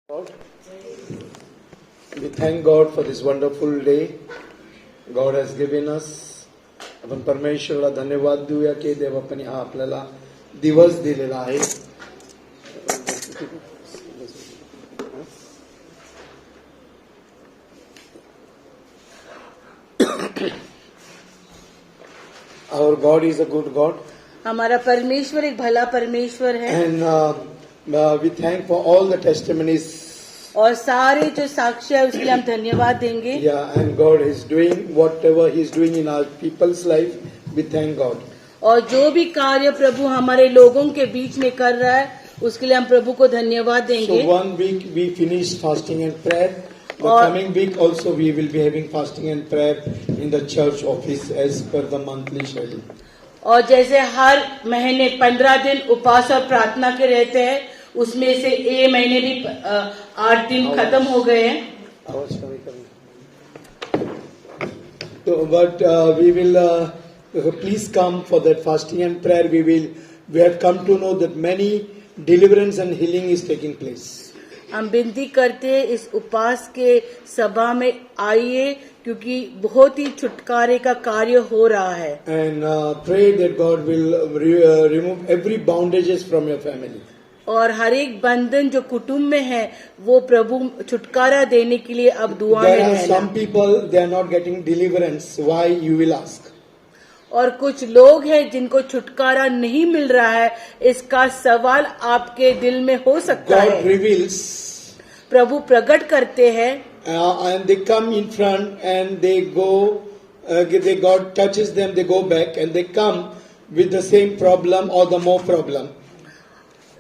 God. We thank God for this wonderful day God has given us. आपण परमेश्वराला धन्यवाद देऊया की देवाने हा आपल्याला दिवस दिलेला आहे. Our God is a good God. हमारा परमेश्वर एक भला परमेश्वर है. And we thank for all the testimonies. और सारे जो साक्ष्य है उसके लिए हम धन्यवाद देंगे. Yeah, and God is doing whatever He is doing in our people's life. We thank God. और जो भी कार्य प्रभु हमारे लोगों के बीच में कर रहा है उसके लिए हम प्रभु को धन्यवाद देंगे. So 1 week we finished fasting and prayer. The coming week also we will be having fasting and prayer in the church office as per the monthly schedule. और जैसे हर महीने 15 दिन उपवास और प्रार्थना के रहते हैं उसमें से ये महीने भी 8 दिन खत्म हो गए हैं. So, but we will please come for that fasting and prayer. We have come to know that many deliverance and healing is taking place. हम विनती करते हैं इस उपवास के सभा में आइए क्योंकि बहुत ही छुटकारे का कार्य हो रहा है. And pray that God will remove every bondages from your family. और हर एक बंधन जो कुटुंब में है वो प्रभु छुटकारा देने के लिए अब दुआ में There are रहना. some people they are not getting deliverance. Why you will ask? और कुछ लोग हैं जिनको छुटकारा नहीं मिल रहा है. इसका सवाल आपके दिल में हो सकता God है. reveals. प्रभु प्रकट करते हैं. And they come in front and they go, God touches them, they go back and they come with the same problem or the more problem.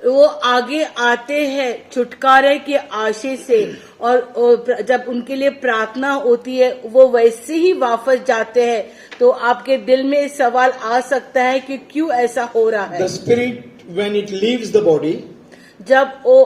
वो आगे आते हैं छुटकारे के आशय से और जब उनके लिए प्रार्थना होती है वो वैसे ही वापस जाते हैं. तो आपके दिल में सवाल आ सकता है कि क्यों ऐसा हो रहा है. The spirit when it leaves the body, जब वो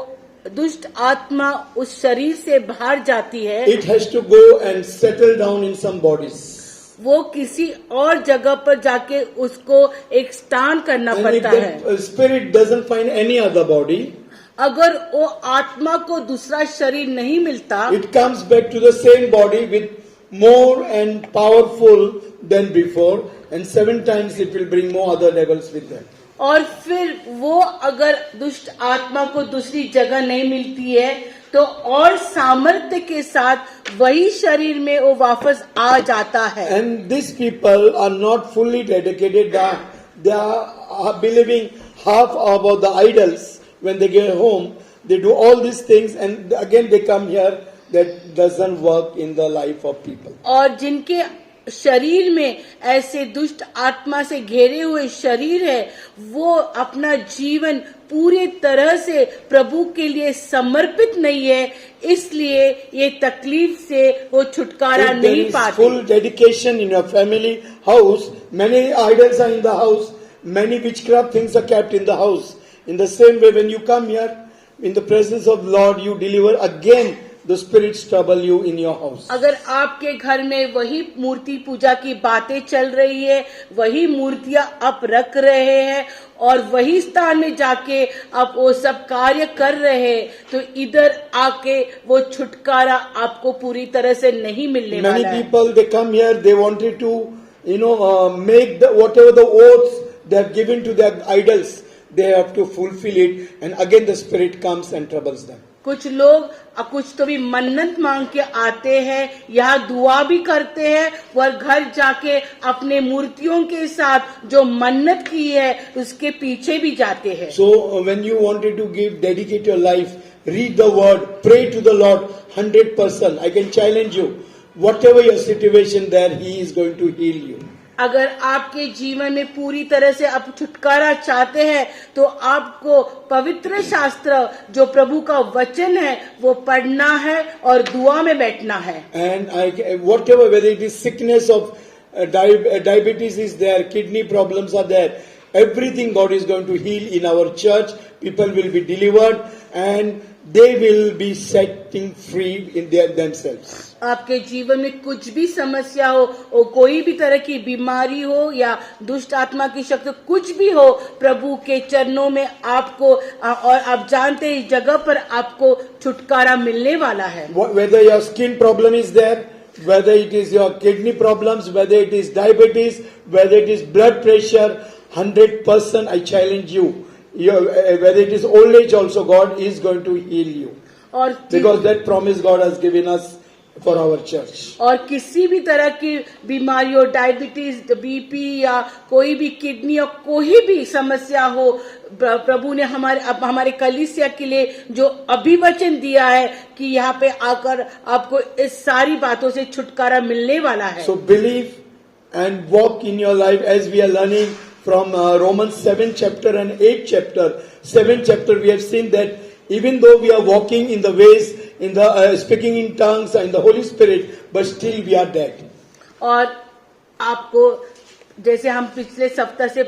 दुष्ट आत्मा उस शरीर से बाहर जाती है it has to go and settle down in some bodies. वो किसी और जगह पर जाके उसको एक स्टान करना And if पड़ता है. the spirit doesn't find any other body, अगर वो आत्मा को दूसरा शरीर नहीं मिलता it comes back to the same body with more and powerful than before, and 7 times it will bring more other devils with them. और फिर वो अगर दुष्ट आत्मा को दूसरी जगह नहीं मिलती है तो और सामर्थ्य के साथ वही शरीर में वो वापस आ जाता है. And these people are not fully dedicated. They are believing half about the idols. When they get home, they do all these things and again they come here. That doesn't work in the life of people. और जिनके शरीर में ऐसे दुष्ट आत्मा से घेरे हुए शरीर है वो अपना जीवन पूरी तरह से प्रभु के लिए समर्पित नहीं है. इसलिए ये तकलीफ से वो छुटकारा नहीं पाते. Full dedication in your family house. Many idols are in the house. Many witchcraft things are kept in the house. In the same way, when you come here in the presence of Lord, you deliver again. The spirits trouble you in your house. अगर आपके घर में वही मूर्ति पूजा की बातें चल रही है वही मूर्तियां आप रख रहे हैं और वही स्थान में जाके आप वो सब कार्य कर रहे हैं तो इधर आके वो छुटकारा आपको पूरी तरह से नहीं मिलने वाला है. Many people they come here, they wanted to make whatever the oaths they have given to their idols, they have to fulfill it, and again the spirit comes and troubles them. कुछ लोग कुछ तो भी मन्नत मांग के आते हैं यहाँ दुआ भी करते हैं और घर जाके अपने मूर्तियों के साथ जो मन्नत की है उसके पीछे भी जाते हैं. So when you wanted to dedicate your life, read the word, pray to the Lord 100%. I can challenge you. Whatever your situation there, He is going to heal you. अगर आपके जीवन में पूरी तरह से आप छुटकारा चाहते हैं तो आपको पवित्र शास्त्र जो प्रभु का वचन है वो पढ़ना है और दुआ में बैठना है. And whatever, whether it is sickness of diabetes is there, kidney problems are there, everything God is going to heal in our church. People will be delivered and they will be setting free in themselves. आपके जीवन में कुछ भी समस्या हो और कोई भी तरह की बीमारी हो या दुष्ट आत्मा की शक्ति कुछ भी हो, प्रभु के चरणों में आपको और आप जानते हैं इस जगह पर आपको छुटकारा मिलने वाला है. Whether your skin problem is there, whether it is your kidney problems, whether it is diabetes, whether it is blood pressure, 100% I challenge you. Whether it is old age also, God is going to heal you. और Because that promise God has given us for our church. और किसी भी तरह की बीमारी हो, diabetes, BP या कोई भी किडनी या कोई भी समस्या हो, प्रभु ने हमारे कलीसिया के लिए जो अभिवचन दिया है कि यहाँ पे आकर आपको इस सारी बातों से छुटकारा मिलने वाला है. So believe and walk in your life as we are learning from Romans 7 chapter and 8 chapter. 7 chapter we have seen that even though we are walking in the ways, in the speaking in tongues and the Holy Spirit, but still we are dead. और आपको जैसे हम पिछले सप्ताह से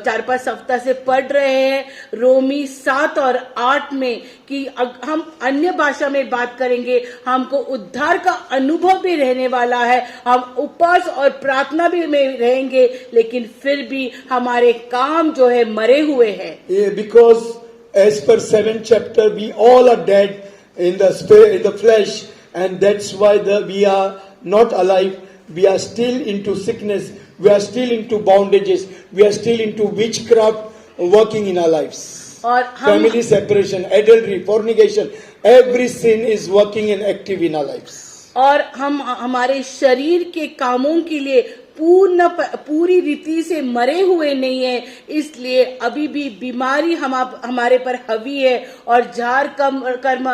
4-5 सप्ताह से पढ़ रहे हैं रोमी 7 और 8 में कि हम अन्य भाषा में बात करेंगे, हमको उद्धार का अनुभव भी रहने वाला है, हम उपवास और प्रार्थना भी में रहेंगे, लेकिन फिर भी हमारे काम जो है मरे हुए हैं. Because as per 7 chapter we all are dead in the spirit, in the flesh, and that's why we are not alive. We are still into sickness. We are still into bondages. We are still into witchcraft working in our lives. और Family separation, adultery, fornication, every sin is working and active in our lives. और हम हमारे शरीर के कामों के लिए पूरी रीति से मरे हुए नहीं है, इसलिए अभी भी बीमारी हमारे पर हावी है और जार कर्म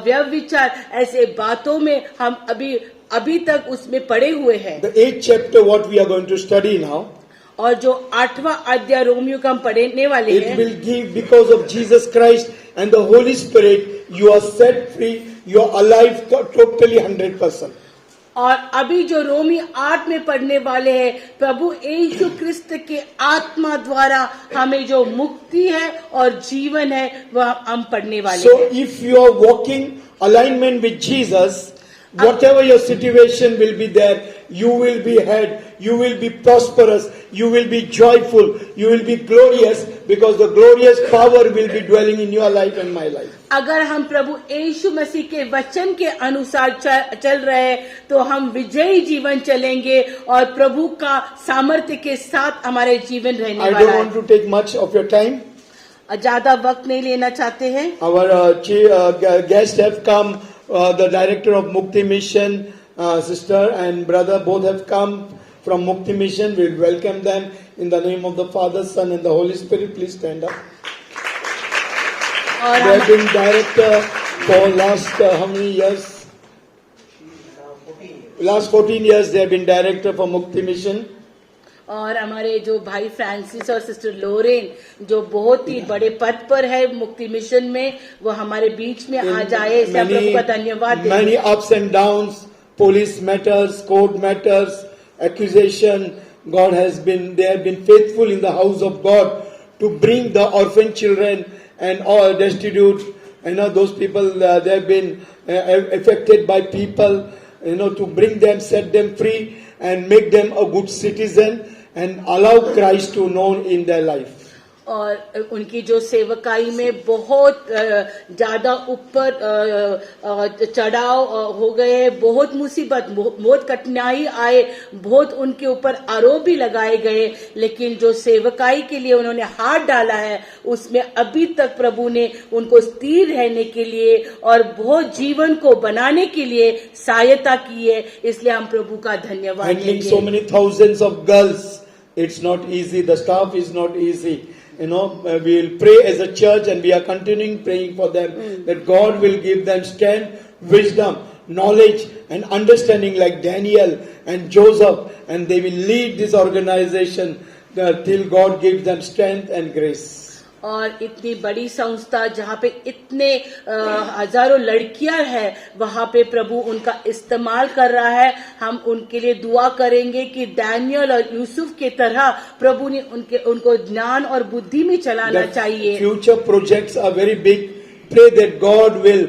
व्यभिचार ऐसे बातों में हम अभी तक उसमें पड़े हुए हैं. The 8th chapter what we are going to study now, और जो 8वां अध्याय रोमियो का हम पढ़ने वाले it हैं, will give because of Jesus Christ and the Holy Spirit, you are set free, you are alive totally 100%. और अभी जो रोमी 8 में पढ़ने वाले हैं, प्रभु यीशु क्रिस्त के आत्मा द्वारा हमें जो मुक्ति है और जीवन है वह हम पढ़ने वाले So हैं. if you are walking alignment with Jesus, whatever your situation will be there, you will be head, you will be prosperous, you will be joyful, you will be glorious, because the glorious power will be dwelling in your life and my life. अगर हम प्रभु यीशु मसीह के वचन के अनुसार चल रहे हैं तो हम विजयी जीवन चलेंगे और प्रभु का सामर्थ्य के साथ हमारे जीवन रहने I वाला don't है. want to take much of your time. ज्यादा वक्त नहीं लेना चाहते हैं. Our guests have come, the director of Mukti Mission, sister and brother, both have come from Mukti Mission. We'll welcome them in the name of the Father, Son and the Holy Spirit. Please stand up. और They have been director for last how many years? Last 14 years they have been director for Mukti Mission. और हमारे जो भाई Francis और sister लोरेन जो बहुत ही बड़े पद पर है मुक्ति मिशन में, वो हमारे बीच में आ जाए, इसलिए हम प्रभु का धन्यवाद देते हैं. Many ups and downs, police matters, court matters, accusation. God has been, they have been faithful in the house of God to bring the orphan children and all destitute, those people, they have been affected by people, to bring them, set them free and make them a good citizen and allow Christ to know in their life. और उनकी जो सेवकाई में बहुत ज्यादा ऊपर चढ़ाव हो गए, बहुत मुसीबत, बहुत कठिनाई आए, बहुत उनके ऊपर आरोप भी लगाए गए, लेकिन जो सेवकाई के लिए उन्होंने हाथ डाला है उसमें अभी तक प्रभु ने उनको स्थिर रहने के लिए और बहुत जीवन को बनाने के लिए सहायता की है, इसलिए हम प्रभु का धन्यवाद Handling देंगे. so many thousands of girls, it's not easy. The staff is not easy. We will pray as a church and we are continuing praying for them that God will give them strength, wisdom, knowledge and understanding like Daniel and Joseph, and they will lead this organization till God gives them strength and grace. और इतनी बड़ी संस्था जहाँ पे इतने हजारों लड़कियां हैं, वहाँ पे प्रभु उनका इस्तेमाल कर रहा है। हम उनके लिए दुआ करेंगे कि डैनियल और यूसुफ के तरह प्रभु ने उनको ज्ञान और बुद्धि में चलाना चाहिए। Future projects are very big. Pray that God will,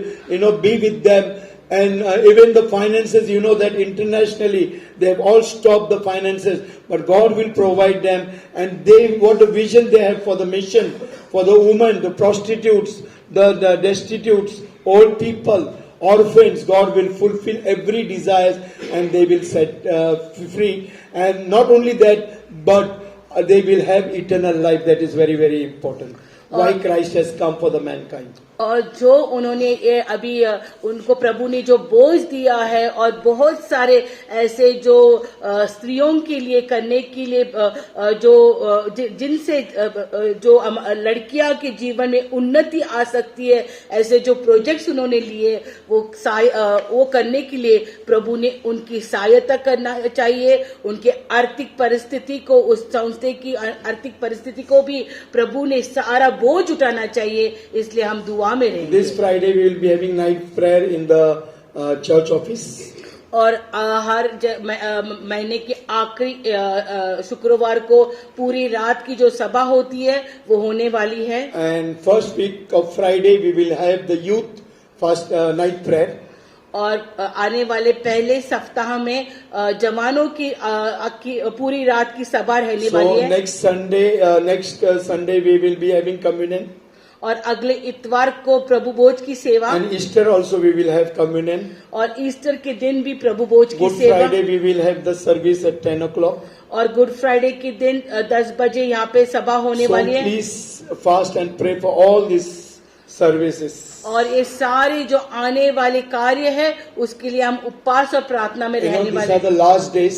be with them. And even the finances, that internationally they have all stopped the finances, but God will provide them. And what a vision they have for the mission, for the women, the prostitutes, the destitutes, old people, orphans. God will fulfill every desire, and they will set free. And not only that, but they will have eternal life. That is very, very important. Why Christ has come for the mankind. और जो उन्होंने ये अभी उनको प्रभु ने जो बोझ दिया है, और बहुत सारे ऐसे जो स्त्रियों के लिए करने के लिए जिनसे जो लड़कियां के जीवन में उन्नति आ सकती है, ऐसे जो प्रोजेक्ट्स उन्होंने लिए वो करने के लिए प्रभु ने उनकी सहायता करना चाहिए। उनके आर्थिक परिस्थिति को, उस संस्था की आर्थिक परिस्थिति को भी प्रभु ने सारा बोझ उठाना चाहिए। इसलिए हम दुआ में रहेंगे। This Friday we will be having night prayer in the church office. और हर महीने के आखिरी शुक्रवार को पूरी रात की जो सभा होती है वो होने वाली है। And first week of Friday we will have the youth first night prayer. और आने वाले पहले सप्ताह में जवानों की पूरी रात की सभा रहने वाली है। Next Sunday we will be having communion. और अगले इतवार को प्रभु भोज की सेवा। And Easter also we will have communion. और ईस्टर के दिन भी प्रभु भोज की Good सेवा। Friday we will have the service at 10 o'clock. और गुड फ्राइडे के दिन 10 बजे यहाँ पे सभा होने वाली है। Please fast and pray for all these services. और ये सारे जो आने वाले कार्य है उसके लिए हम उपवास और प्रार्थना में रहने वाले हैं। These are the last days.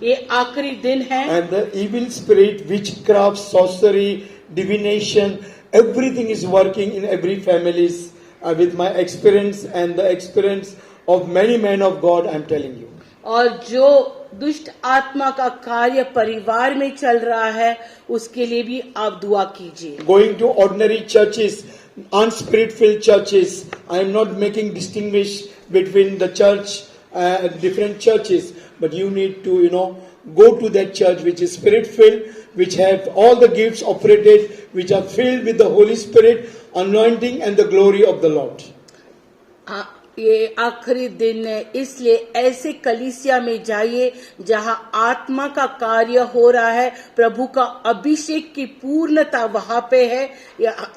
ये आखिरी दिन है। And the evil spirit, witchcraft, sorcery, divination, everything is working in every families. With my experience and the experience of many men of God, I am telling you. और जो दुष्ट आत्मा का कार्य परिवार में चल रहा है उसके लिए भी आप दुआ कीजिए। Going to ordinary churches, unspirit-filled churches, I am not making distinguish between the church, different churches, but you need to, go to that church which is spirit-filled, which have all the gifts operated, which are filled with the Holy Spirit, anointing and the glory of the Lord. ये आखिरी दिन है, इसलिए ऐसे कलीसिया में जाइए जहां आत्मा का कार्य हो रहा है, प्रभु का अभिषेक की पूर्णता वहां पे है।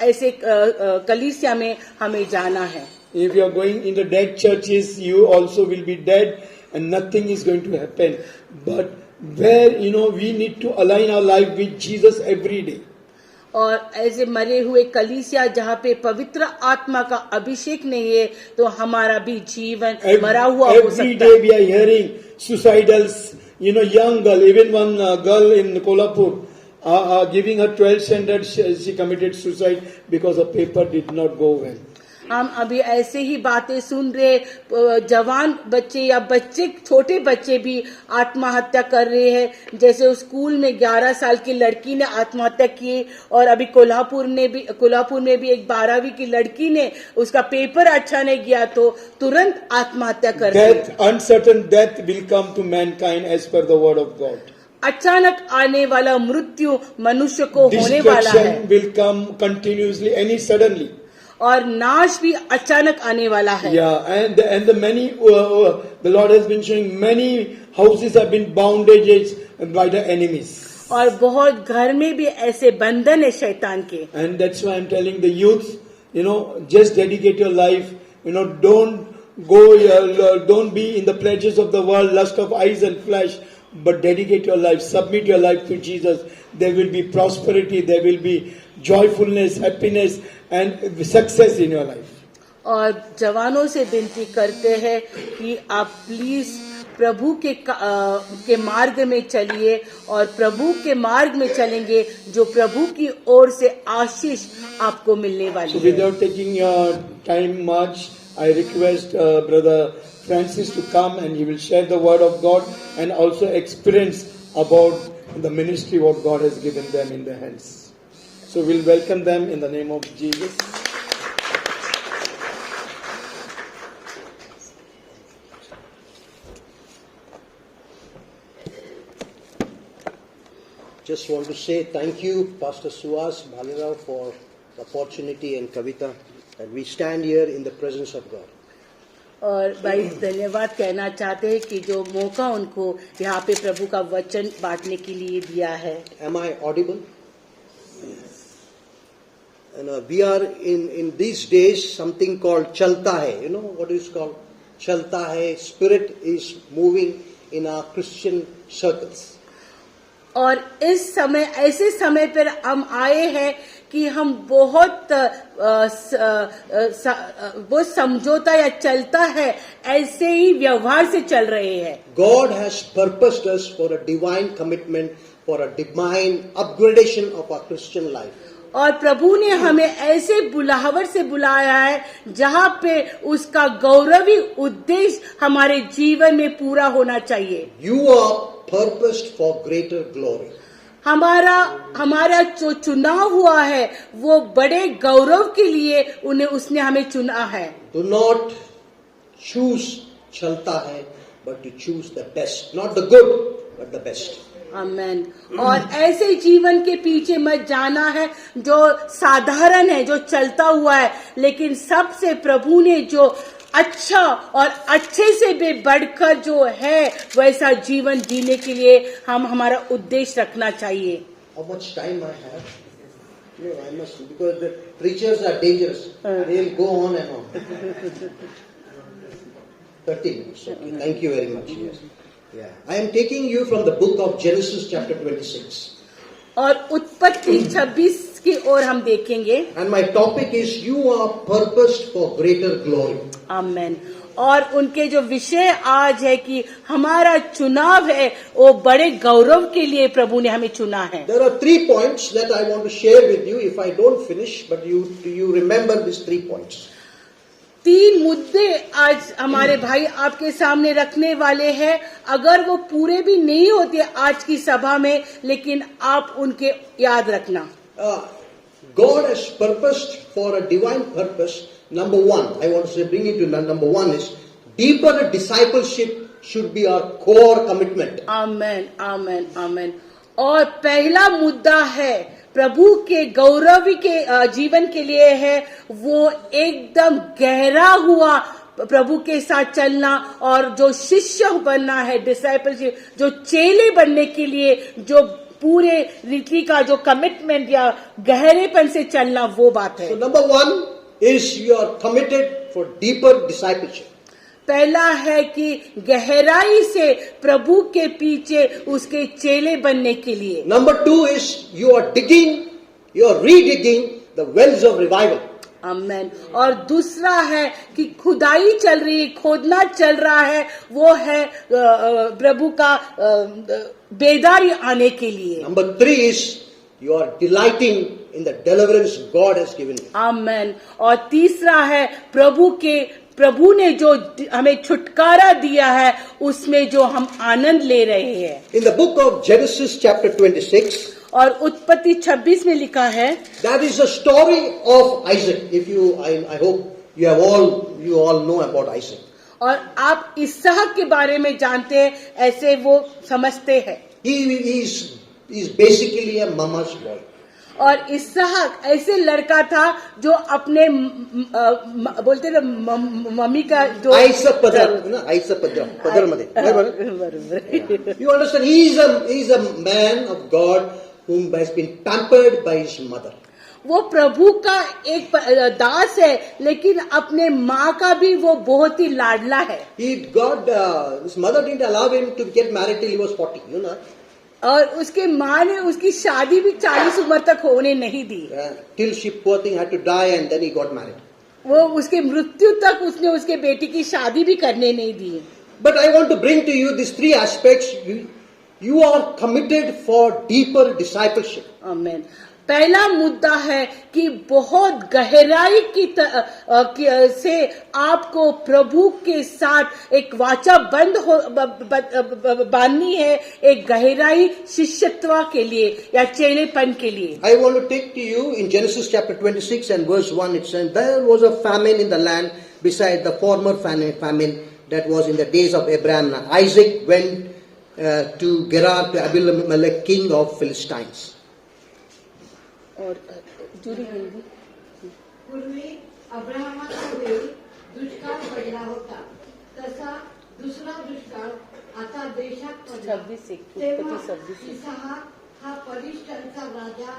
ऐसे कलीसिया में हमें जाना है। If you are going in the dead churches, you also will be dead and nothing is going to happen. But where, we need to align our life with Jesus every day. और ऐसे मरे हुए कलीसिया जहाँ पे पवित्र आत्मा का अभिषेक नहीं है, तो हमारा भी जीवन मरा हुआ हो सकता है। Every day we are hearing suicidals, young girl, even one girl in Kolhapur, giving her 12th standard, she committed suicide because her paper did not go well. हम अभी ऐसे ही बातें सुन रहे, जवान बच्चे या छोटे बच्चे भी आत्महत्या कर रहे हैं। जैसे स्कूल में 11 साल की लड़की ने आत्महत्या की, और अभी कोल्हापुर में भी एक 12वीं की लड़की ने, उसका पेपर अच्छा नहीं गया तो तुरंत आत्महत्या कर दी। Uncertain death will come to mankind as per the word of God. अचानक आने वाला मृत्यु मनुष्य को होने वाला है। Destruction will come continuously, suddenly. और नाश भी अचानक आने वाला है। Yeah, and the many the Lord has been showing many houses have been boundages by the enemies. और बहुत घर में भी ऐसे बंधन है शैतान के। And that's why I'm telling the youth, just dedicate your life. Don't be in the pleasures of the world, lust of eyes and flesh, but dedicate your life, submit your life to Jesus. There will be prosperity, there will be joyfulness, happiness, and success in your life. और जवानों से विनती करते हैं कि आप please प्रभु के मार्ग में चलिए, और प्रभु के मार्ग में चलेंगे जो प्रभु की ओर से आशीष आपको मिलने वाली है। So without taking your time much, I request Brother Francis to come and he will share the word of God and also experience about the ministry what God has given them in their hands. So we'll welcome them in the name of Jesus. Just want to say thank you, Pastor Suhas Bhalirao, for the opportunity and Kavita that we stand here in the presence of God. और भाई धन्यवाद कहना चाहते हैं कि जो मौका उनको यहाँ पे प्रभु का वचन बांटने के लिए दिया है. Am I audible? And we are in these days something called Chalta Hai. You know what is called Chalta Hai? Spirit is moving in our Christian circles. और इस समय ऐसे समय पर हम आए हैं कि हम बहुत वो समझौता या चलता है ऐसे ही व्यवहार से चल रहे हैं. God has purposed us for a divine commitment, for a divine upgradation of our Christian life. और प्रभु ने हमें ऐसे बुलाहट से बुलाया है जहाँ पे उसका गौरवी उद्देश्य हमारे जीवन में पूरा होना चाहिए. You are purposed for greater glory. हमारा जो चुनाव हुआ है वो बड़े गौरव के लिए उसने हमें चुना है. Do not choose Chalta Hai, but to choose the best. Not the good, but the best. आमेन. और ऐसे जीवन के पीछे मत जाना है जो साधारण है, जो चलता हुआ है, लेकिन सबसे प्रभु ने जो अच्छा और अच्छे से भी बढ़कर जो है वैसा जीवन जीने के लिए हमारा उद्देश्य रखना चाहिए. How much time I have? No, I must, because the preachers are dangerous. They'll go on and on. 30 minutes. Okay. Thank you very much. Yes. Yeah. I am taking you from the book of Genesis chapter 26. और उत्पत्ति 26 की ओर हम देखेंगे. And my topic is you are purposed for greater glory. आमेन. और उनके जो विषय आज है कि हमारा चुनाव है वो बड़े गौरव के लिए प्रभु ने हमें चुना है. There are 3 points that I want to share with you. If I don't finish, but you remember these 3 points. 3 मुद्दे आज हमारे भाई आपके सामने रखने वाले हैं. अगर वो पूरे भी नहीं होते आज की सभा में, लेकिन आप उनके याद रखना. God has purposed for a divine purpose. Number 1, I want to say, bring it to number 1 is deeper discipleship should be our core commitment. आमेन, आमेन, आमेन. और पहला मुद्दा है प्रभु के गौरव के जीवन के लिए है वो एकदम गहरा हुआ प्रभु के साथ चलना और जो शिष्य बनना है, डिसाइपलशिप, जो चेले बनने के लिए जो पूरे रीति का जो कमिटमेंट या गहरेपन से चलना, वो बात है. So number 1 is you are committed for deeper discipleship. पहला है कि गहराई से प्रभु के पीछे उसके चेले बनने के लिए. Number 2 is you are redigging the wells of revival. आमेन. और दूसरा है कि खुदाई चल रही है, खोदना चल रहा है, वो है प्रभु का बेदारी आने के लिए. Number 3 is you are delighting in the deliverance God has given you. आमेन. और तीसरा है प्रभु ने जो हमें छुटकारा दिया है उसमें जो हम आनंद ले रहे हैं. In the book of Genesis chapter 26, और उत्पत्ति 26 में लिखा है, that is a story of Isaac. I hope you all know about Isaac. और आप इसहाक के बारे में जानते हैं, ऐसे वो समझते हैं. He is basically a mama's boy. और इसहाक ऐसे लड़का था जो अपने बोलते थे मम्मी का जो आईचा पदर मध्ये. You understand? He is a man of God whom has been pampered by his mother. वो प्रभु का एक दास है, लेकिन अपने माँ का भी वो बहुत ही लाडला है. His mother didn't allow him to get married till he was 40. You know. और उसके माँ ने उसकी शादी भी 40 उम्र तक होने नहीं दी. Till she poor thing had to die and then he got married. वो उसके मृत्यु तक उसने उसके बेटी की शादी भी करने नहीं दी. But I want to bring to you these 3 aspects. You are committed for deeper discipleship. आमेन. पहला मुद्दा है कि बहुत गहराई से आपको प्रभु के साथ एक वाचा बांधनी है, एक गहराई शिष्यत्व के लिए या चेलेपन के लिए। I want to take to you in Genesis chapter 26 and verse 1, it says, there was a famine in the land beside the former famine that was in the days of Abraham. Isaac went to Gerar to Abimelech, king of Philistines. और जुड़ी हिंदी पूर्वी अब्राहमाच्या वेळी दुष्काळ पडला होता, तसा दुसरा दुष्काळ आता देशात पडला। 26 तेव्हा 26 इसहाक हा परिष्ठांचा राजा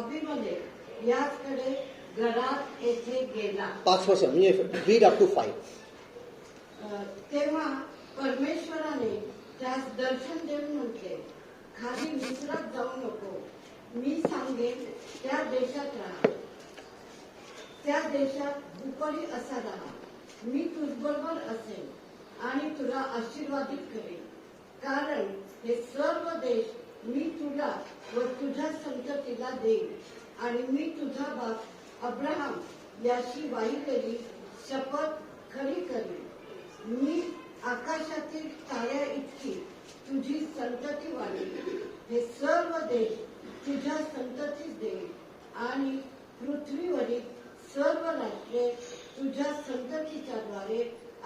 अबिमेलेक याचकडे गरार येथे गेला। 5%, read up to 5. तेव्हा परमेश्वराने त्यास दर्शन देऊन म्हटले, खाली विसरत जाऊ नको, मी सांगेन त्या देशात राहा, त्या देशात उपरी असा राहा, मी तुझबरोबर असेन आणि तुला आशीर्वादित करेन, कारण हे सर्व देश मी तुला व तुझ्या संततीला देईन आणि मी तुझा बाप अब्राहम याशी वाहिलेली शपथ खरी करेन। मी आकाशातील ताऱ्या इतकी तुझी संतती वाढेल, हे सर्व देश तुझ्या संततीस देईल आणि पृथ्वीवरील सर्व राष्ट्रे तुझ्या संततीच्या द्वारे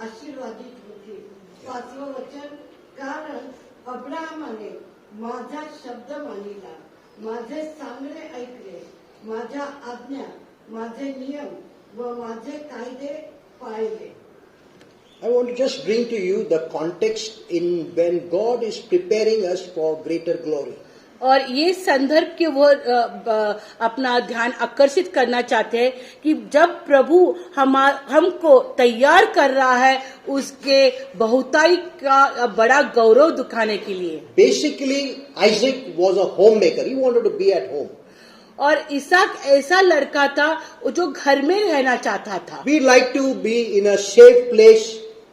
आशीर्वादित होतील। 5वं वचन, कारण अब्राहमाने माझा शब्द मानिला, माझे सांगणे ऐकले, माझ्या आज्ञा, माझे नियम व माझे कायदे पाळले। I want to just bring to you the context in when God is preparing us for greater glory. और ये संदर्भ के वो अपना ध्यान आकर्षित करना चाहते हैं कि जब प्रभु हमको तैयार कर रहा है उसके बहुताई का बड़ा गौरव दिखाने के लिए। Basically, Isaac was a homemaker. He wanted to be at home. और इसहाक ऐसा लड़का था जो घर में रहना चाहता था। We like to be in a safe place,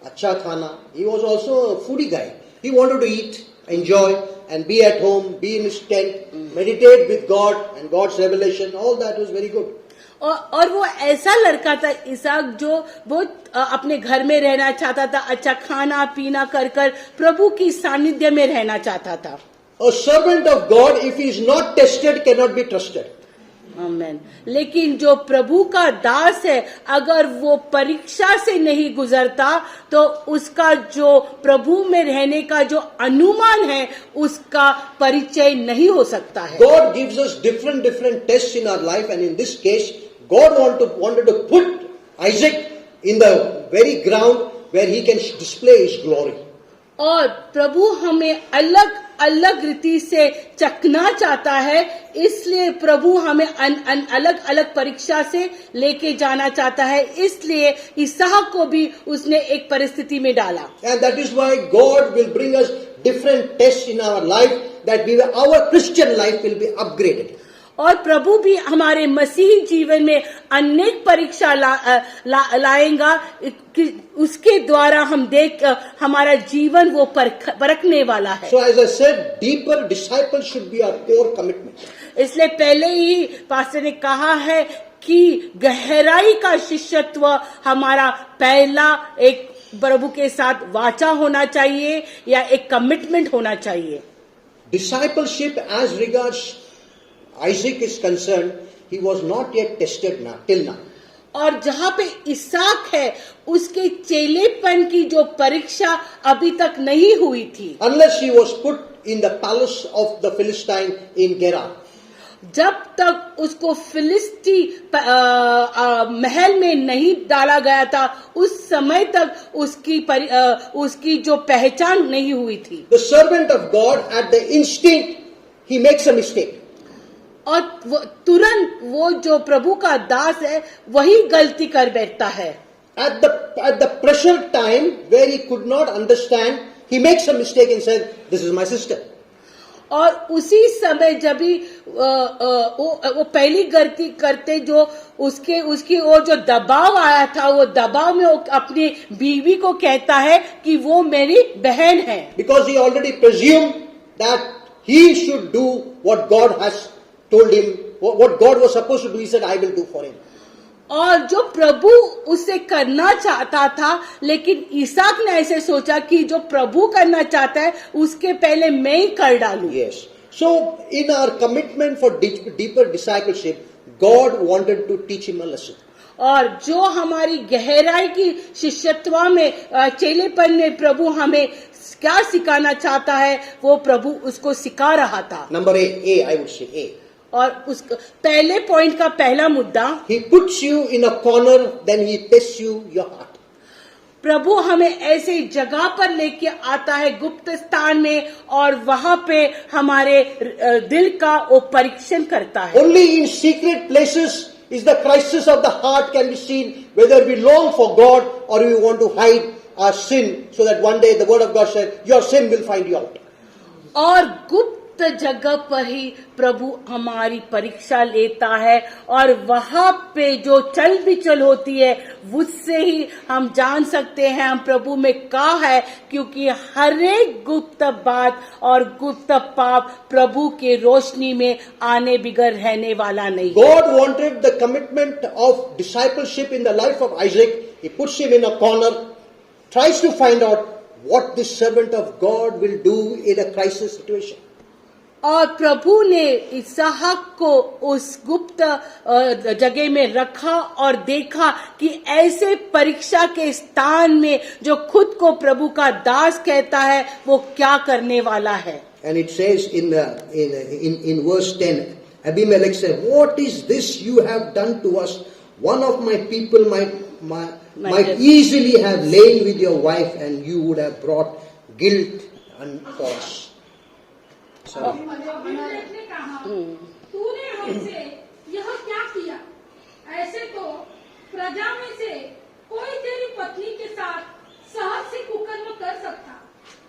अच्छा खाना. He was also a foodie guy. He wanted to eat, enjoy, and be at home, be in his tent, meditate with God and God's revelation. All that was very good. और वो ऐसा लड़का था इसहाक जो बहुत अपने घर में रहना चाहता था, अच्छा खाना पीना कर प्रभु की सानिध्य में रहना चाहता था। A servant of God, if he is not tested, cannot be trusted. आमेन। लेकिन जो प्रभु का दास है, अगर वो परीक्षा से नहीं गुजरता तो उसका जो प्रभु में रहने का जो अनुमान है उसका परिचय नहीं हो सकता है। God gives us different tests in our life, and in this case, God wanted to put Isaac in the very ground where he can display his glory. और प्रभु हमें अलग अलग रीति से चखना चाहता है, इसलिए प्रभु हमें अलग अलग परीक्षा से लेके जाना चाहता है, इसलिए इसहाक को भी उसने एक परिस्थिति में डाला। And that is why God will bring us different tests in our life, that our Christian life will be upgraded. और प्रभु भी हमारे मसीही जीवन में अनेक परीक्षा लाएगा कि उसके द्वारा हम हमारा जीवन वो परखने वाला है। So as I said, deeper disciple should be our core commitment. इसलिए पहले ही पास्टर ने कहा है कि गहराई का शिष्यत्व हमारा पहला एक प्रभु के साथ वाचा होना चाहिए या एक कमिटमेंट होना चाहिए। Discipleship as regards Isaac is concerned, he was not yet tested till now. और जहाँ पे इसहाक है उसके चेलेपन की जो परीक्षा अभी तक नहीं हुई थी। Unless he was put in the palace of the Philistine in Gerar. जब तक उसको फिलिस्ती महल में नहीं डाला गया था, उस समय तक उसकी जो पहचान नहीं हुई थी। The servant of God, at the instinct, he makes a mistake. और तुरंत वो जो प्रभु का दास है वही गलती कर बैठता है। At the pressure time where he could not understand, he makes a mistake and says, "This is my sister." और उसी समय जब भी वो पहली गलती करते जो उसकी ओर जो दबाव आया था, वो दबाव में वो अपनी बीवी को कहता है कि वो मेरी बहन है। Because he already presumed that he should do what God has told him what God was supposed to do, he said, I will do for him. और जो प्रभु उससे करना चाहता था, लेकिन इसहाक ने ऐसे सोचा कि जो प्रभु करना चाहता है उसके पहले मैं ही कर डालूं. Yes. So, in our commitment for deeper discipleship, God wanted to teach him a lesson. और जो हमारी गहराई की शिष्यत्व में चेलेपन में प्रभु हमें क्या सिखाना चाहता है, वो प्रभु उसको सिखा रहा था. Number A, I would say A. और उस पहले पॉइंट का पहला मुद्दा, He puts you in a corner, then he tests you your heart. प्रभु हमें ऐसे जगह पर लेके आता है गुप्त स्थान में, और वहां पे हमारे दिल का वो परीक्षण करता है. Only in secret places is the crisis of the heart can be seen, whether we long for God or we want to hide our sin, so that one day the word of God said, your sin will find you out. और गुप्त जगह पर ही प्रभु हमारी परीक्षा लेता है, और वहां पे जो चल बिचल होती है उससे ही हम जान सकते हैं हम प्रभु में क्या है, क्योंकि हर एक गुप्त बात और गुप्त पाप प्रभु के रोशनी में आने बिगड़ रहने वाला नहीं. God wanted the commitment of discipleship in the life of Isaac. He puts him in a corner, tries to find out what this servant of God will do in a crisis situation. और प्रभु ने इसहाक को उस गुप्त जगह में रखा और देखा कि ऐसे परीक्षा के स्थान में जो खुद को प्रभु का दास कहता है वो क्या करने वाला है. And it says in verse 10, Abimelech said, what is this you have done to us? One of my people might easily have lain with your wife, and you would have brought guilt and cause. Abimelech ने कहा, तूने हमसे यह क्या किया? ऐसे तो प्रजा में से कोई तेरी पत्नी के साथ सहज से कुकर्म कर सकता,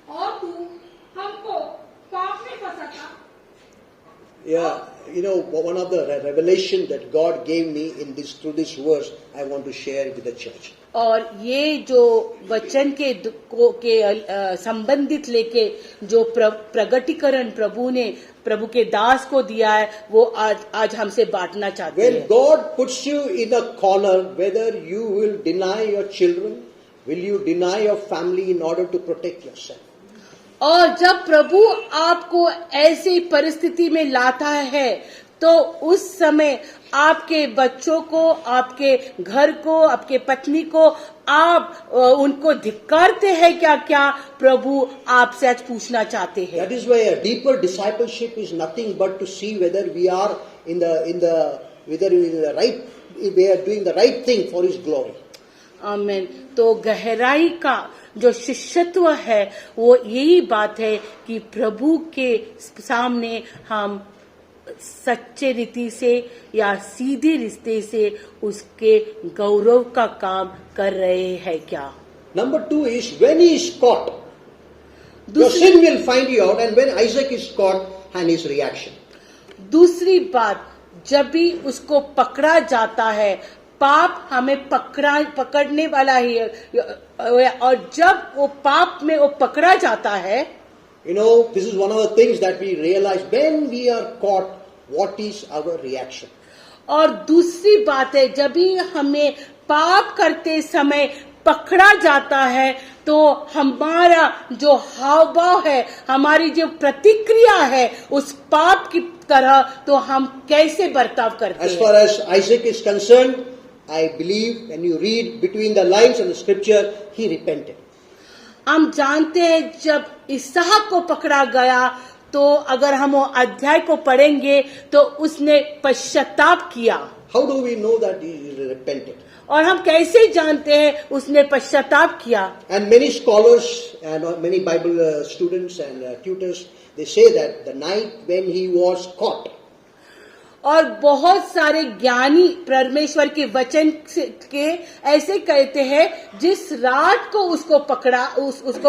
और तू हमको पाप में फंसाता. Yeah, one of the revelation that God gave me through this verse, I want to share with the church. और ये जो वचन के संबंधित लेके जो प्रगटीकरण प्रभु ने प्रभु के दास को दिया है, वो आज हमसे बांटना चाहते हैं. When God puts you in a corner, whether you will deny your children, will you deny your family in order to protect yourself? और जब प्रभु आपको ऐसी परिस्थिति में लाता है, तो उस समय आपके बच्चों को, आपके घर को, आपके पत्नी को आप उनको धिक्कारते हैं क्या? क्या प्रभु आपसे आज पूछना चाहते हैं. That is why a deeper discipleship is nothing but to see whether we are we are doing the right thing for His glory. आमीन. तो गहराई का जो शिष्यत्व है वो यही बात है कि प्रभु के सामने हम सच्चे रीति से या सीधे रिश्ते से उसके गौरव का काम कर रहे हैं क्या. Number 2 is when he is caught, your sin will find you out, and when Isaac is caught, and his reaction. दूसरी बात, जब भी उसको पकड़ा जाता है, पाप हमें पकड़ने वाला ही है, और जब वो पाप में वो पकड़ा जाता है, this is one of the things that we realize when we are caught, what is our reaction. और दूसरी बात है, जब भी हमें पाप करते समय पकड़ा जाता है, तो हमारा जो हाव भाव है, हमारी जो प्रतिक्रिया है उस पाप की तरह, तो हम कैसे बर्ताव करते हैं. As far as Isaac is concerned, I believe when you read between the lines of the scripture, he repented. हम जानते हैं जब इसहाक को पकड़ा गया, तो अगर हम वो अध्याय को पढ़ेंगे तो उसने पश्चाताप किया. How do we know that he repented? और हम कैसे जानते हैं उसने पश्चाताप किया. And many scholars and many Bible students and tutors, they say that the night when he was caught, और बहुत सारे ज्ञानी परमेश्वर के वचन के ऐसे कहते हैं, जिस रात को उसको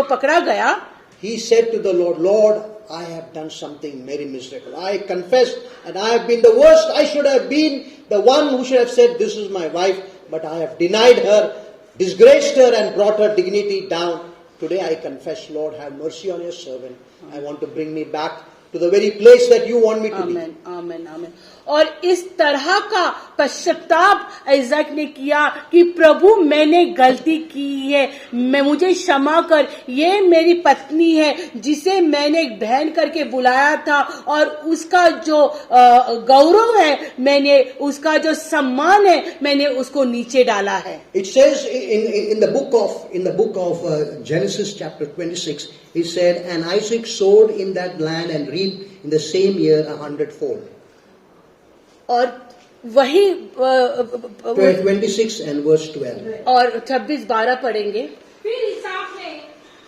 पकड़ा गया, he said to the Lord, Lord, I have done something very miserable. I confess, and I have been the worst. I should have been the one who should have said, this is my wife, but I have denied her, disgraced her, and brought her dignity down. Today I confess, Lord, have mercy on your servant. I want to bring me back to the very place that you want me to be. आमेन, आमेन, आमेन. और इस तरह का पश्चाताप Isaac ने किया कि प्रभु मैंने गलती की है, मैं मुझे क्षमा कर, ये मेरी पत्नी है जिसे मैंने एक बहन करके बुलाया था और उसका जो गौरव है, मैंने उसका जो सम्मान है, मैंने उसको नीचे डाला है. It says in the book of Genesis chapter 26, he said, and Isaac sowed in that land and reaped in the same year 100-fold. और वही 26 and verse 12. और 26-12 पढ़ेंगे. फिर इसहाक ने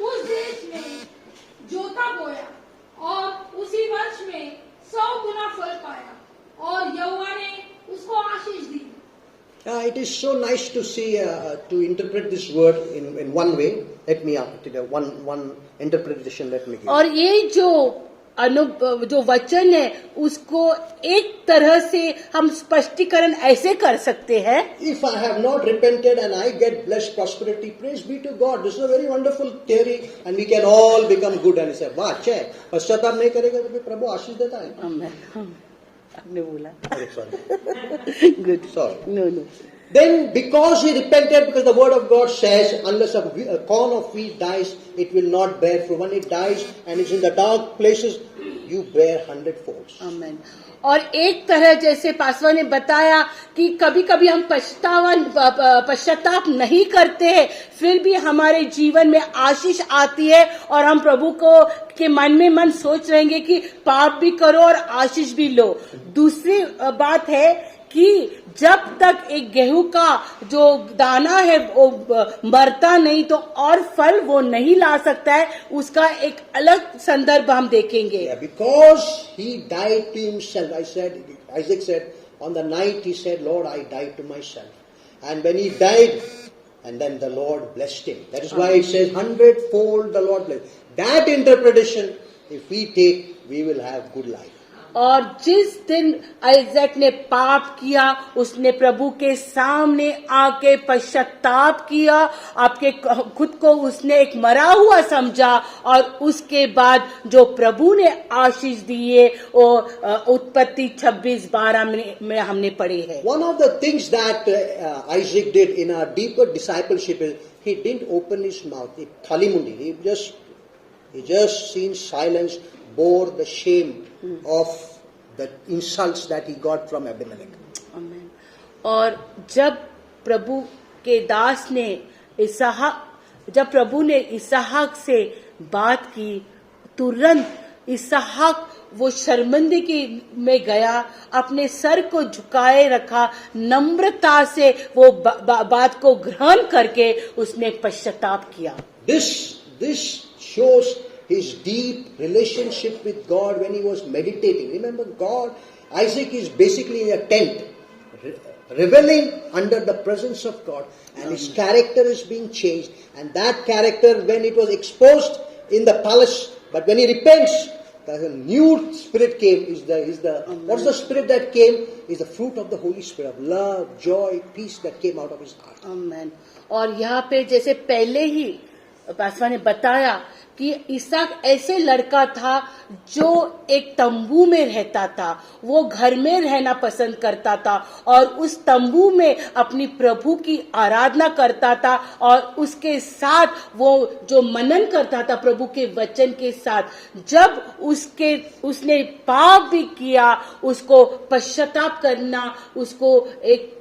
उस देश में जोता बोया और उसी वर्ष में 100 गुना फल पाया और यहोवा ने उसको आशीष दी. It is so nice to see, to interpret this word in one way. Let me one interpretation. Let me give. और ये जो वचन है उसको एक तरह से हम स्पष्टीकरण ऐसे कर सकते हैं. If I have not repented and I get blessed prosperity, praise be to God. This is a very wonderful theory, and we can all become good. And say, वाह अच्छा है, पश्चाताप नहीं करेगा तो फिर प्रभु आशीष देता है. आपने बोला. Sorry. Good. Sorry. No. Then because he repented, because the word of God says, unless a corn of wheat dies, it will not bear fruit. When it dies and it's in the dark places, you bear 100-fold. आमेन. और एक तरह जैसे पासवा ने बताया कि कभी कभी हम पश्चाताप नहीं करते हैं, फिर भी हमारे जीवन में आशीष आती है और हम प्रभु को के मन में मन सोच रहेंगे कि पाप भी करो और आशीष भी लो. दूसरी बात है कि जब तक एक गेहूं का जो दाना है वो मरता नहीं तो और फल वो नहीं ला सकता है. उसका एक अलग संदर्भ हम देखेंगे. Yeah, because he died to himself. Isaac said, on the night he said, Lord, I died to myself. And when he died, and then the Lord blessed him. That is why it says 100-fold the Lord blessed. That interpretation, if we take, we will have good life. और जिस दिन Isaac ने पाप किया, उसने प्रभु के सामने आके पश्चाताप किया, आपके खुद को उसने एक मरा हुआ समझा और उसके बाद जो प्रभु ने आशीष दिए वो उत्पत्ति 26-12 में हमने पढ़े हैं. One of the things that Isaac did in our deeper discipleship is he didn't open his mouth. Khali mundi. He just seen silence, bore the shame of the insults that he got from Abimelech. आमीन. और जब प्रभु के दास ने जब प्रभु ने इसहाक से बात की, तुरंत इसहाक वो शर्मिंदगी में गया, अपने सर को झुकाए रखा, नम्रता से वो बात को ग्रहण करके उसने पश्चाताप किया. This shows his deep relationship with God when he was meditating. Remember, Isaac is basically in a tent, reveling under the presence of God, and his character is being changed. And that character, when it was exposed in the palace, but when he repents, the new spirit came. What's the spirit that came? Is the fruit of the Holy Spirit of love, joy, peace that came out of his heart. आमीन. और यहाँ पे जैसे पहले ही पासवा ने बताया कि इसहाक ऐसे लड़का था जो एक तंबू में रहता था, वो घर में रहना पसंद करता था और उस तंबू में अपनी प्रभु की आराधना करता था और उसके साथ वो जो मनन करता था प्रभु के वचन के साथ. जब उसने पाप भी किया, उसको पश्चाताप करना उसको एक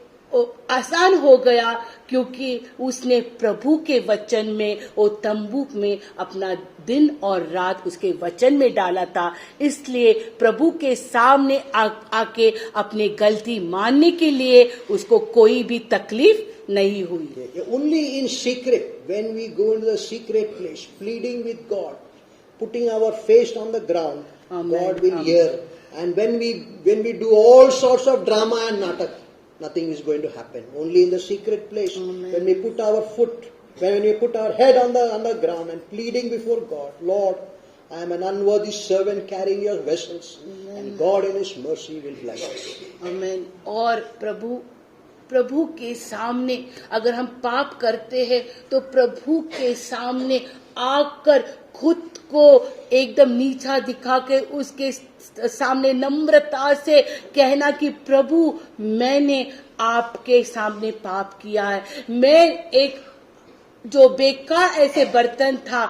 आसान हो गया क्योंकि उसने प्रभु के वचन में वो तंबू में अपना दिन और रात उसके वचन में डाला था. इसलिए प्रभु के सामने आके अपने गलती मानने के लिए उसको कोई भी तकलीफ नहीं हुई. Only in secret, when we go into the secret place, pleading with God, putting our face on the ground, Amen. God will Amen. hear. And when we do all sorts of drama and natak, nothing is going to happen. Only in the secret place, Amen. when we put our head on the ground and pleading before God, Lord, I am an unworthy servant carrying your vessels, and God in His mercy will bless us. आमीन. और प्रभु प्रभु के सामने अगर हम पाप करते हैं तो प्रभु के सामने आकर खुद को एकदम नीचा दिखा के उसके सामने नम्रता से कहना कि प्रभु मैंने आपके सामने पाप किया है, मैं एक जो बेकार ऐसे बर्तन था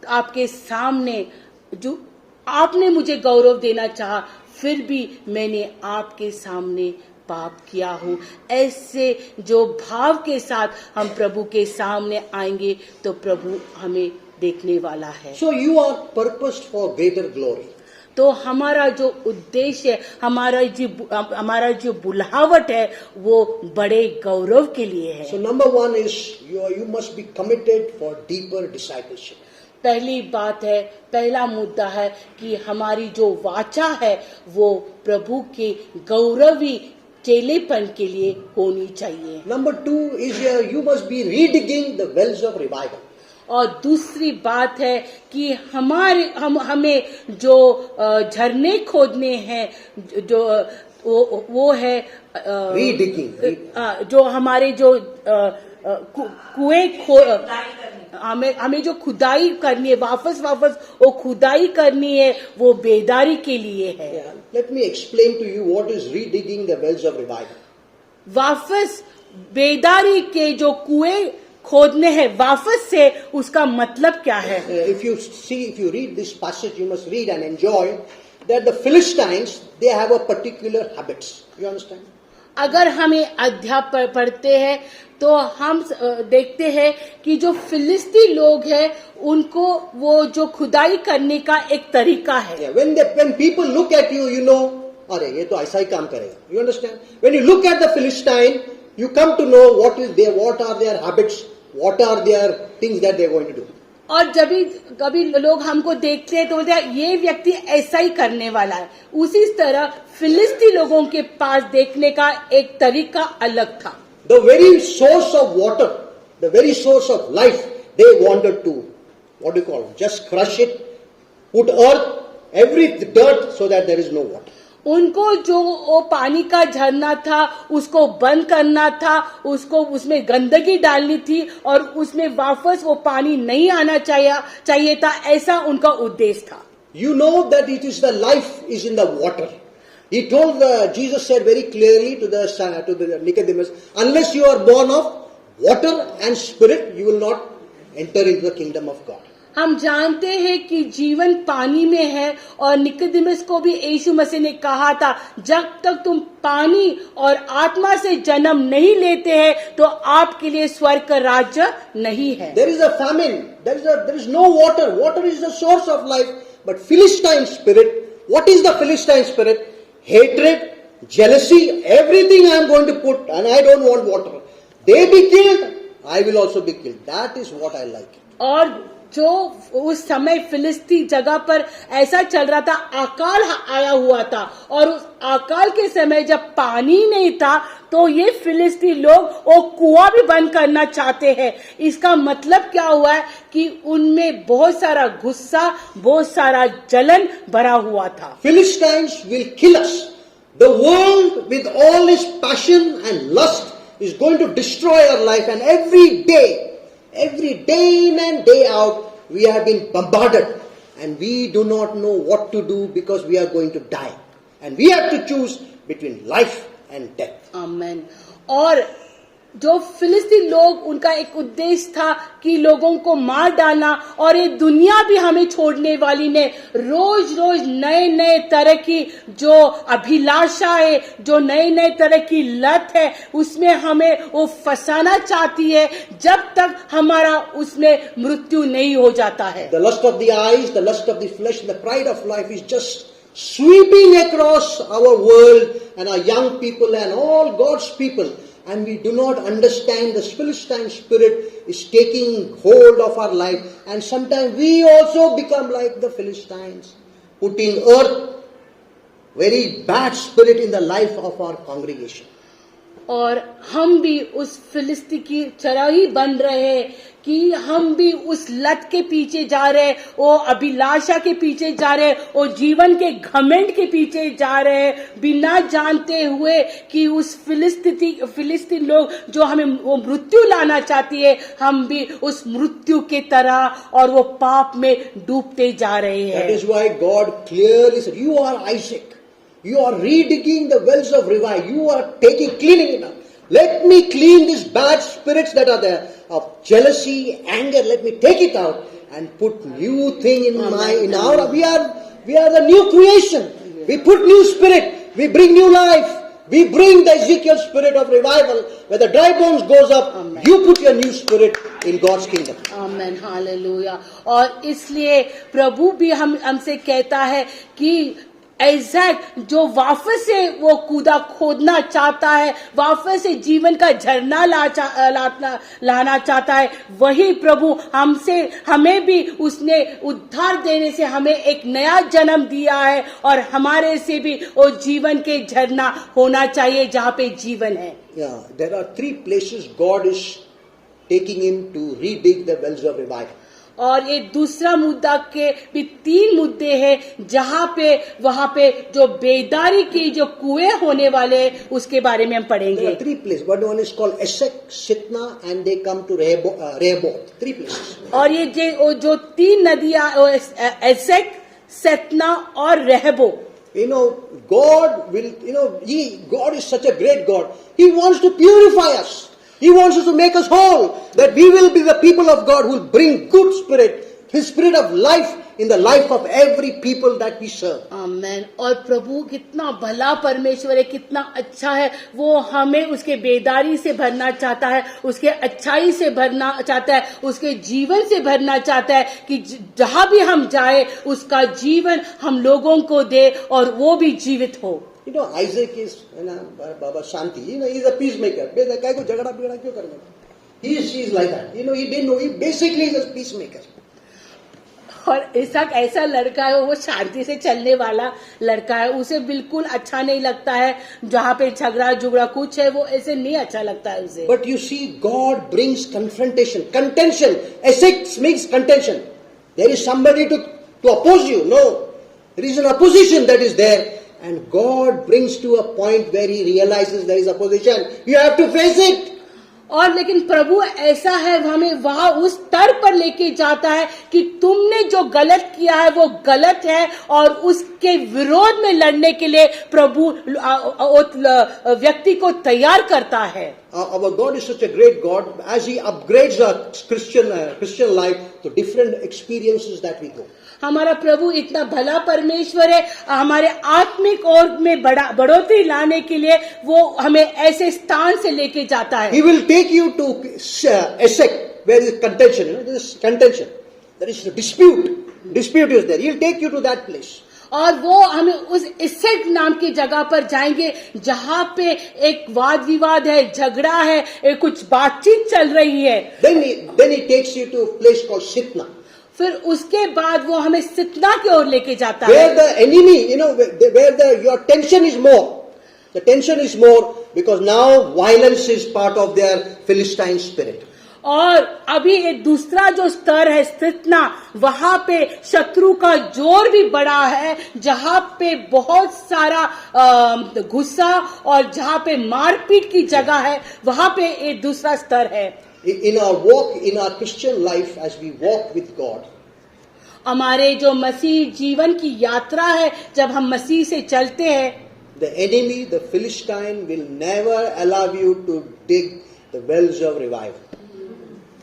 आपके सामने, जो आपने मुझे गौरव देना चाहा, फिर भी मैंने आपके सामने पाप किया हूँ। ऐसे जो भाव के साथ हम प्रभु के सामने आएंगे तो प्रभु हमें देखने वाला है। So you are purposed for greater glory. तो हमारा जो उद्देश्य है, हमारा जो बुलावट है वो बड़े गौरव के लिए है। So number one is you must be committed for deeper discipleship. पहली बात है, पहला मुद्दा है कि हमारी जो वाचा है वो प्रभु के गौरवी चेलेपन के लिए होनी चाहिए। Number two is you must be redigging the wells of revival. और दूसरी बात है कि हमें जो झरने खोदने हैं, जो वो है Redigging. जो हमारे जो कुएं हमें जो खुदाई करनी है, वापस वो खुदाई करनी है, वो बेदारी के लिए है। Yeah. Let me explain to you what is redigging the wells of revival. वापस बेदारी के जो कुएं खोदने हैं वापस से, उसका मतलब क्या है? If you read this passage, you must read and enjoy that the Philistines, they have a particular habits. You understand? अगर हमें अध्याय पढ़ते हैं तो हम देखते हैं कि जो फिलिस्ती लोग हैं उनको वो जो खुदाई करने का एक तरीका है। Yeah. When people look at you, you know, अरे ये तो ऐसा ही काम करेगा. You understand? When you look at the Philistine, you come to know what are their habits, what are their things that they are going to do. और जब भी कभी लोग हमको देखते हैं तो बोलते हैं ये व्यक्ति ऐसा ही करने वाला है। उसी तरह फिलिस्ती लोगों के पास देखने का एक तरीका अलग था। The very source of water, the very source of life, they wanted to, what do you call it, just crush it, put earth, every dirt so that there is no water. उनको जो वो पानी का झरना था उसको बंद करना था, उसको उसमें गंदगी डालनी थी और उसमें वापस वो पानी नहीं आना चाहिए था, ऐसा उनका उद्देश्य था। You know that it is the life is in the water. He told Jesus said very clearly to the Nicodemus, unless you are born of water and spirit, you will not enter into the kingdom of God. हम जानते हैं कि जीवन पानी में है और Nicodemus को भी यीशु मसीह ने कहा था जब तक तुम पानी और आत्मा से जन्म नहीं लेते हैं तो आपके लिए स्वर्ग का राज्य नहीं है। There is a famine. There is no water. Water is the source of life. But Philistine spirit, what is the Philistine spirit? Hatred, jealousy, everything I am going to put, and I don't want water. They be killed, I will also be killed. That is what I like. और जो उस समय फिलिस्ती जगह पर ऐसा चल रहा था, अकाल आया हुआ था और उस अकाल के समय जब पानी नहीं था तो ये फिलिस्ती लोग वो कुआं भी बंद करना चाहते हैं। इसका मतलब क्या हुआ है कि उनमें बहुत सारा गुस्सा, बहुत सारा जलन भरा हुआ था। Philistines will kill us. The world with all its passion and lust is going to destroy our life, and every day in and day out, we have been bombarded and we do not know what to do because we are going to die. And we have to choose between life and death. आमेन। और जो फिलिस्ती लोग, उनका एक उद्देश्य था कि लोगों को मार डालना, और ये दुनिया भी हमें छोड़ने वाली ने रोज रोज नए तरह की जो अभिलाषा है, जो नए तरह की लत है, उसमें हमें वो फंसाना चाहती है जब तक हमारा उसमें मृत्यु नहीं हो जाता है। The lust of the eyes, the lust of the flesh, the pride of life is just sweeping across our world and our young people and all God's people. And we do not understand the Philistine spirit is taking hold of our life. And sometimes we also become like the Philistines, putting earth, very bad spirit in the life of our congregation. और हम भी उस फिलिस्ती की तरह ही बन रहे हैं कि हम भी उस लत के पीछे जा रहे हैं, वो अभिलाषा के पीछे जा रहे हैं, वो जीवन के घमंड के पीछे जा रहे हैं, बिना जानते हुए कि उस फिलिस्तीन लोग जो हमें वो मृत्यु लाना चाहती है, हम भी उस मृत्यु के तरह और वो पाप में डूबते जा रहे That हैं। is why God clearly said, you are Isaac. You are redigging the wells of revival. You are cleaning it up. Let me clean these bad spirits that are there of jealousy, anger. Let me take it out and put new thing in our. We are the new creation. We put new spirit. We bring new life. We bring the Ezekiel spirit of revival. Where the dry bones goes up, you put your new spirit in God's kingdom. Amen, hallelujah. और इसलिए प्रभु भी हमसे कहता है कि ऐसा जो वापस से वो कूदा खोदना चाहता है, वापस से जीवन का झरना लाना चाहता है, वही प्रभु हमें भी उसने उद्धार देने से हमें एक नया जन्म दिया है और हमारे से भी वो जीवन के झरना होना चाहिए जहाँ पे जीवन है। Yeah, there are 3 places God is taking him to redig the wells of revival. और ये दूसरा मुद्दा के भी 3 मुद्दे हैं जहाँ पे वहाँ पे जो बेदारी की जो कुएं होने वाले उसके बारे में हम There पढ़ेंगे। are 3 places. One is called Esek, Sitna, and they come to Rehoboth. 3 places. और ये जो 3 नदियाँ एसेक, सतना और रहबो, God will, God is such a great God. He wants to purify us. He wants us to make us whole. That we will be the people of God who will bring good spirit, His spirit of life in the life of every people that we serve. आमेन। और प्रभु कितना भला परमेश्वर है, कितना अच्छा है, वो हमें उसके बेदारी से भरना चाहता है, उसके अच्छाई से भरना चाहता है, उसके जीवन से भरना चाहता है कि जहाँ भी हम जाए उसका जीवन हम लोगों को दे और वो भी जीवित हो। Isaac is, Baba Shanti, he is a peacemaker. Guy को झगड़ा बिगड़ा क्यों करना? He is like that. He didn't know. He basically is a peacemaker. और इसहाक ऐसा लड़का है, वो शांति से चलने वाला लड़का है, उसे बिल्कुल अच्छा नहीं लगता है जहाँ पे झगड़ा झुगड़ा कुछ है, वो ऐसे नहीं अच्छा लगता है उसे। But you see, God brings confrontation, contention. Essex makes contention. There is somebody to oppose you. No, there is an opposition that is there. And God brings to a point where He realizes there is opposition. You have to face it. और लेकिन प्रभु ऐसा है, हमें वहां उस स्तर पर लेके जाता है कि तुमने जो गलत किया है वो गलत है और उसके विरोध में लड़ने के लिए प्रभु व्यक्ति को तैयार करता है। Our God is such a great God as He upgrades our Christian life to different experiences that we go. हमारा प्रभु इतना भला परमेश्वर है, हमारे आत्मिक और में बढ़ोतरी लाने के लिए वो हमें ऐसे स्थान से लेके जाता है। He will take you to Esek, where is contention. There is contention. There is a dispute. Dispute is there. He will take you to that place. और वो हमें उस इसेक नाम की जगह पर जाएंगे जहाँ पे एक वाद विवाद है, झगड़ा है, कुछ बातचीत चल रही है। Then he takes you to a place called Sitna. फिर उसके बाद वो हमें सितना की ओर लेके जाता है। Where the enemy, where your tension is more. The tension is more because now violence is part of their Philistine spirit. और अभी एक दूसरा जो स्तर है सितना, वहां पे शत्रु का जोर भी बड़ा है, जहां पे बहुत सारा गुस्सा और जहां पे मारपीट की जगह है, वहां पे एक दूसरा स्तर है। In our walk, in our Christian life, as we walk with God, हमारे जो मसीह जीवन की यात्रा है, जब हम मसीह से चलते हैं, the enemy, the Philistine, will never allow you to dig the wells of revival.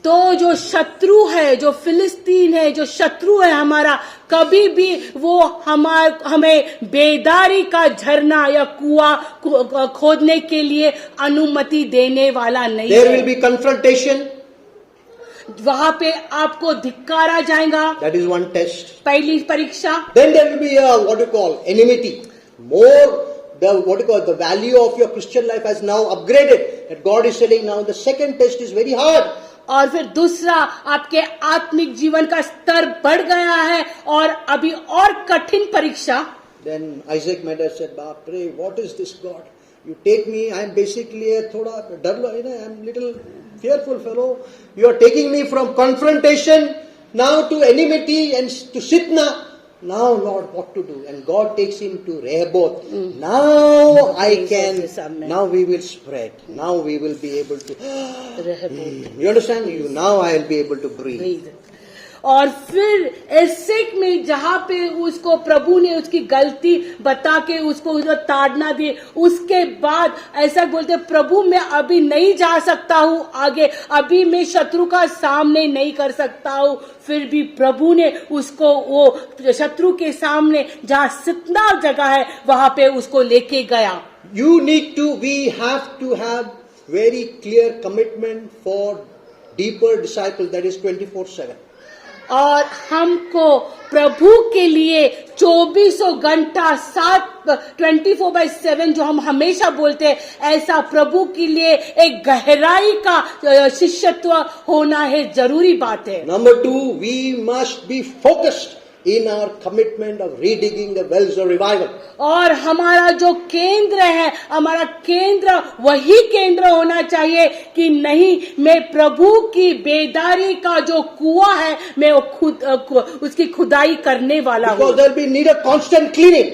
तो जो शत्रु है, जो फिलिस्तीन है, जो शत्रु है हमारा, कभी भी वो हमें बेदारी का झरना या कुआं खोदने के लिए अनुमति देने वाला नहीं There है। will be confrontation. वहां पे आपको धिक्कारा जाएगा, That is one test. पहली परीक्षा। Then there will be what you call enmity. More the value of your Christian life has now upgraded. That God is saying now the second test is very hard. और फिर दूसरा, आपके आत्मिक जीवन का स्तर बढ़ गया है और अभी और कठिन परीक्षा। Then Isaac might have said, "Baap re, what is this God? You take me, I am basically a thoda darla, I am little fearful fellow. You are taking me from confrontation now to enmity and to sitna. Now, Lord, what to do? And God takes him to Rehoboth. Now I can, now we will spread. Now we will be able to, you understand? Now I will be able to breathe. और फिर AHSEC में जहां पे उसको प्रभु ने उसकी गलती बता के उसको ताड़ना दी, उसके बाद ऐसा बोलते प्रभु मैं अभी नहीं जा सकता हूं आगे, अभी मैं शत्रु का सामने नहीं कर सकता हूं। फिर भी प्रभु ने उसको वो शत्रु के सामने जहां सितना जगह है वहां पे उसको लेके गया। We have to have very clear commitment for deeper disciples, that is 24/7. और हमको प्रभु के लिए 24 घंटा 24/7 जो हम हमेशा बोलते हैं, ऐसा प्रभु के लिए एक गहराई का शिष्यत्व होना है, जरूरी बात है। Number 2, we must be focused in our commitment of redigging the wells of revival. और हमारा जो केंद्र है, हमारा केंद्र वही केंद्र होना चाहिए कि नहीं, मैं प्रभु की बेदारी का जो कुआं है मैं वो खुद उसकी खुदाई करने वाला हूँ। Because there will be need a constant cleaning.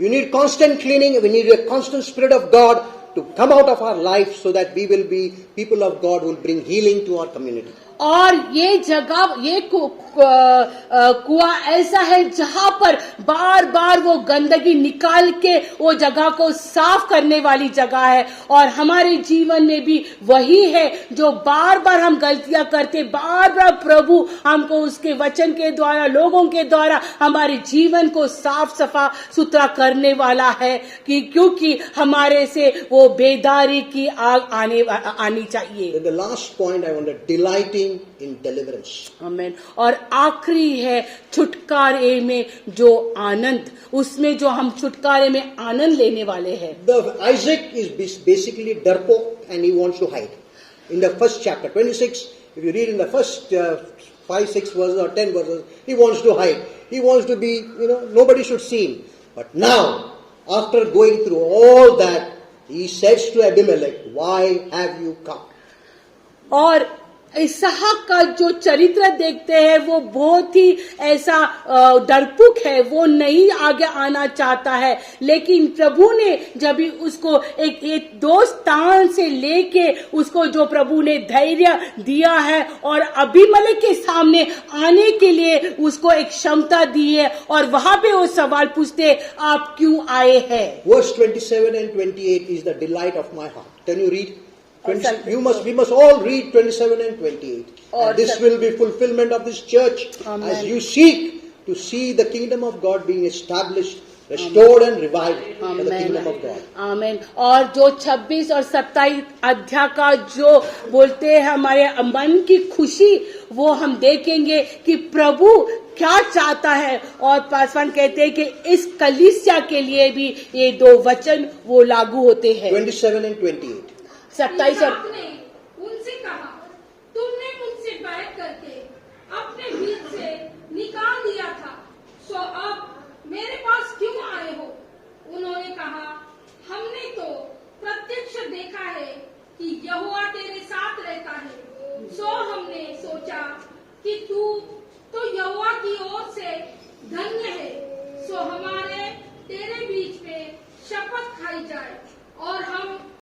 You need constant cleaning. We need a constant Spirit of God to come out of our life so that we will be people of God who will bring healing to our community. और ये जगह, ये कुआं ऐसा है जहां पर बार बार वो गंदगी निकाल के वो जगह को साफ करने वाली जगह है। और हमारे जीवन में भी वही है, जो बार बार हम गलतियां करते, बार बार प्रभु हमको उसके वचन के द्वारा, लोगों के द्वारा हमारे जीवन को साफ सफा सुथरा करने वाला है, कि क्योंकि हमारे से वो बेदारी की आग आनी चाहिए। Then the last point I want to delighting in deliverance. आमीन। और आखिरी है छुटकारे में जो आनंद, उसमें जो हम छुटकारे में आनंद लेने वाले हैं। Isaac is basically darpok and he wants to hide. In the first chapter 26, if you read in the first 5-6 verses or 10 verses, he wants to hide. He wants to be, nobody should see him. But now, after going through all that, he says to Abimelech, "Why have you come?" और इसहाक का जो चरित्र देखते हैं वो बहुत ही ऐसा डरपुक है, वो नहीं आगे आना चाहता है। लेकिन प्रभु ने जब भी उसको एक दोस्तान से लेके उसको जो प्रभु ने धैर्य दिया है और अबीमेलेक के सामने आने के लिए उसको एक क्षमता दी है, और वहां पे वो सवाल पूछते, आप क्यों आए हैं? Verse 27 and 28 is the delight of my heart. Can you read? We must all read 27 and 28. And this will be fulfillment of this church. Amen. As you seek to see the kingdom of God being established, restored and revived for the kingdom of God. आमीन। और जो 26 और 27 अध्याय का जो बोलते हैं हमारे मन की खुशी, वो हम देखेंगे कि प्रभु क्या चाहता है। और पासवान कहते हैं कि इस कलीसिया के लिए भी ये दो वचन वो लागू होते हैं। 27 and 28. 27 और ने उनसे कहा, तुमने मुझसे बैठ करके अपने बीच से निकाल दिया था, सो अब मेरे पास क्यों आए हो? उन्होंने कहा, हमने तो प्रत्यक्ष देखा है कि यहोवा तेरे